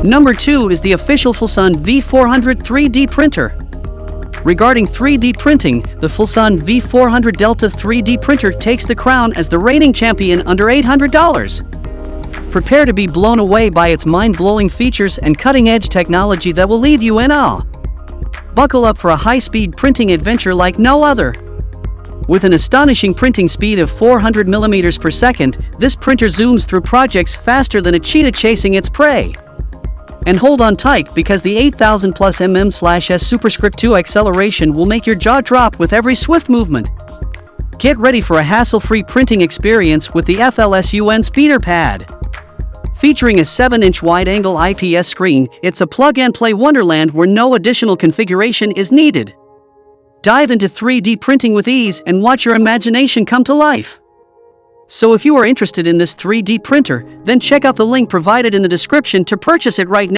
Number 2 is the official FLSUN V400 3D printer. Regarding 3D printing, the FLSUN V400 Delta 3D printer takes the crown as the reigning champion under $800. Prepare to be blown away by its mind-blowing features and cutting-edge technology that will leave you in awe. Buckle up for a high-speed printing adventure like no other. With an astonishing printing speed of 400 mm per second, this printer zooms through projects faster than a cheetah chasing its prey. And hold on tight, because the 8000+ mm/s superscript 2 acceleration will make your jaw drop with every swift movement. Get ready for a hassle-free printing experience with the FLSUN Speeder Pad. Featuring a 7-inch wide-angle IPS screen, it's a plug-and-play wonderland where no additional configuration is needed. Dive into 3D printing with ease and watch your imagination come to life. So if you are interested in this 3D printer, then check out the link provided in the description to purchase it right now.